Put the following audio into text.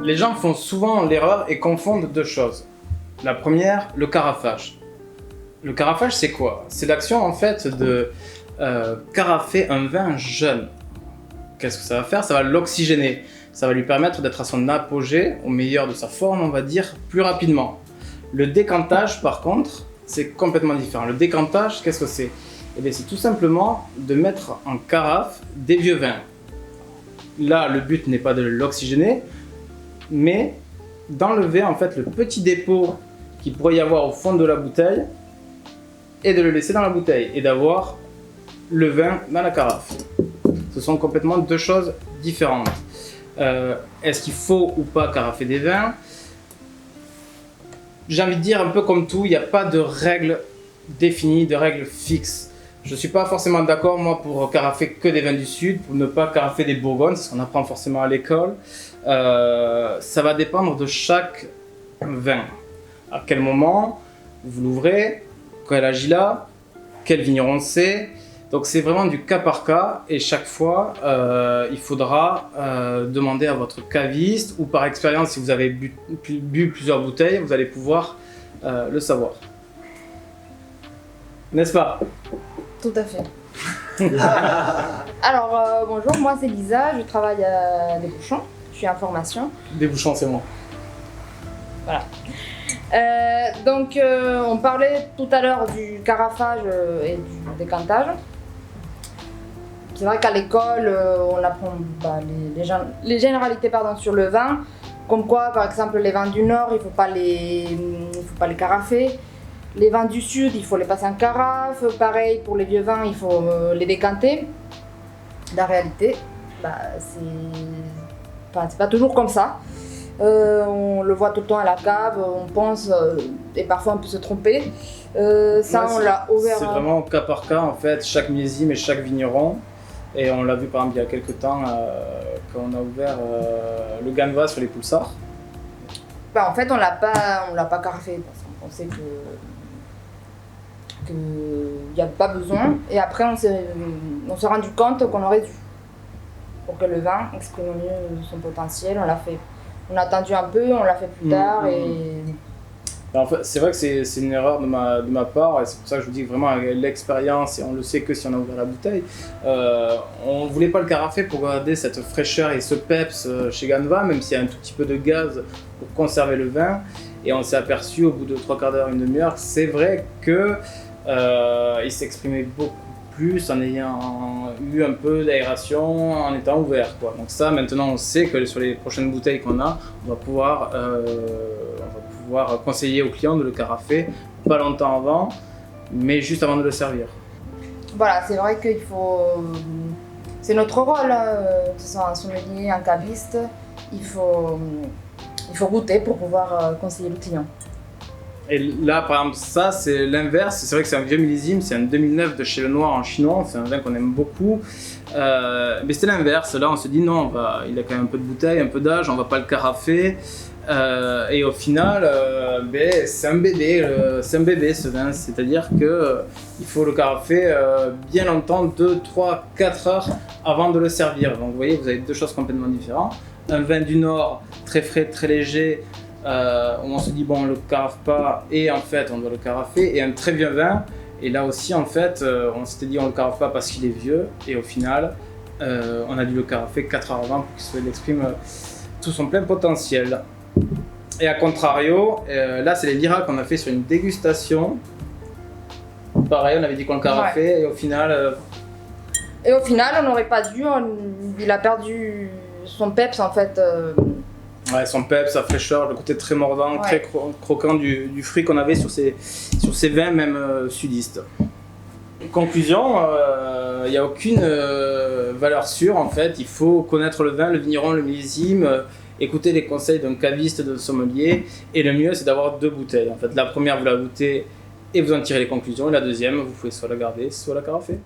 Les gens font souvent l'erreur et confondent deux choses. La première, le carafage. Le carafage, c'est quoi? C'est l'action en fait de carafer un vin jeune. Qu'est-ce que ça va faire? Ça va l'oxygéner. Ça va lui permettre d'être à son apogée, au meilleur de sa forme, on va dire, plus rapidement. Le décantage, par contre, c'est complètement différent. Le décantage, qu'est-ce que c'est? Eh bien, c'est tout simplement de mettre en carafe des vieux vins. Là, le but n'est pas de l'oxygéner, mais d'enlever en fait le petit dépôt qu'il pourrait y avoir au fond de la bouteille et de le laisser dans la bouteille et d'avoir le vin dans la carafe. Ce sont complètement deux choses différentes. Est-ce qu'il faut ou pas carafer des vins? J'ai envie de dire un peu comme tout, il n'y a pas de règles définies, de règles fixes. Je ne suis pas forcément d'accord, moi, pour carafer que des vins du Sud, pour ne pas carafer des Bourgognes, c'est ce qu'on apprend forcément à l'école. Ça va dépendre de chaque vin. À quel moment vous l'ouvrez, quel âge il a, quel vigneron c'est. Donc c'est vraiment du cas par cas et chaque fois il faudra demander à votre caviste ou par expérience si vous avez bu plusieurs bouteilles, vous allez pouvoir le savoir. N'est-ce pas? Tout à fait. Alors bonjour, moi c'est Lisa, je travaille à Des Bouchons, je suis en formation. Des Bouchons, c'est moi. Voilà. Donc on parlait tout à l'heure du carafage et du décantage. C'est vrai qu'à l'école, on apprend les généralités sur le vin, comme quoi par exemple les vins du Nord, il ne faut pas les carafer. Les vins du Sud, il faut les passer en carafe. Pareil pour les vieux vins, il faut les décanter. La réalité, c'est pas toujours comme ça. On le voit tout le temps à la cave, on pense et parfois on peut se tromper. Ça, on l'a ouvert. C'est vraiment au cas par cas en fait, chaque millésime et chaque vigneron. Et on l'a vu par exemple il y a quelques temps quand on a ouvert le Ganva sur les Poulsards. En fait, on l'a pas carafé parce qu'on pensait qu'il n'y avait pas besoin. Et après, on s'est rendu compte qu'on aurait dû. Pour que le vin exprime mieux son potentiel, on l'a fait. On a attendu un peu, on l'a fait plus tard. En fait, c'est vrai que c'est une erreur de ma part et c'est pour ça que je vous dis que vraiment avec l'expérience et on le sait que si on a ouvert la bouteille, on ne voulait pas le carafer pour garder cette fraîcheur et ce peps chez Ganva, même s'il y a un tout petit peu de gaz pour conserver le vin. Et on s'est aperçu au bout de 3/4 d'heure, une demi-heure, c'est vrai qu'il s'exprimait beaucoup plus en ayant eu un peu d'aération en étant ouvert, quoi. Donc ça, maintenant on sait que sur les prochaines bouteilles qu'on a, on va pouvoir conseiller aux clients de le carafer pas longtemps avant, mais juste avant de le servir. Voilà, c'est vrai qu'il faut... C'est notre rôle, que ce soit un sommelier, un caviste, il faut goûter pour pouvoir conseiller le client. Et là, par exemple, ça, c'est l'inverse. C'est vrai que c'est un vieux millésime, c'est un 2009 de Chez Le Noir en chinois, c'est un vin qu'on aime beaucoup. Mais c'est l'inverse. Là, on se dit non, il a quand même un peu de bouteille, un peu d'âge, on va pas le carafer. Et au final, c'est un bébé ce vin. C'est-à-dire qu'il faut le carafer bien longtemps, 2, 3, 4 heures avant de le servir. Donc vous voyez, vous avez deux choses complètement différentes. Un vin du Nord, très frais, très léger, où on se dit bon on le carafe pas et en fait on doit le carafer, et un très vieux vin et là aussi en fait on s'était dit on le carafe pas parce qu'il est vieux et au final on a dû le carafer 4 heures avant pour qu'il exprime tout son plein potentiel. Et à contrario, là c'est les Lyra qu'on a fait sur une dégustation, pareil on avait dit qu'on le carafait et au final on n'aurait pas dû, il a perdu son peps en fait. Ouais, son peps, sa fraîcheur, le côté très mordant, très croquant du fruit qu'on avait sur ces vins même sudistes. Conclusion, il n'y a aucune valeur sûre en fait, il faut connaître le vin, le vigneron, le millésime, écouter les conseils d'un caviste, d'un sommelier, et le mieux c'est d'avoir 2 bouteilles. En fait, la première vous la goûtez et vous en tirez les conclusions, et la deuxième vous pouvez soit la garder, soit la carafer.